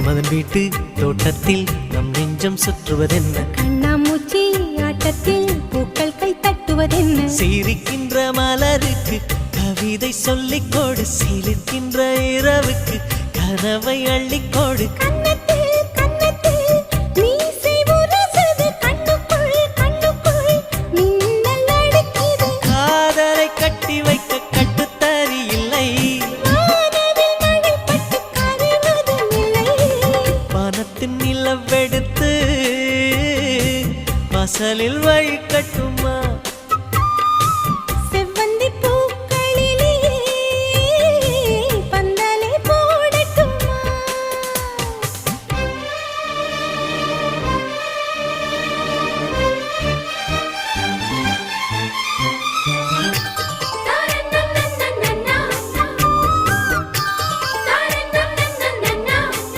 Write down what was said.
மன்மதன் வீட்டு தோட்டத்தில் நம் நெஞ்சம் சுற்றுவதென்ன? கண்ணாமூச்சி ஆட்டத்தில் பூக்கள் கை தட்டுவதென்ன? சிரிக்கின்ற மலருக்கு கவிதை சொல்லிக்கோடு, சிலிர்க்கின்ற இரவுக்கு கனவை அள்ளிக்கோடு. காதலை கட்டி வைக்க கட்டுத்தறி இல்லை, வானத்தின் நிலவெடுத்து வாசலில் வழி கட்டு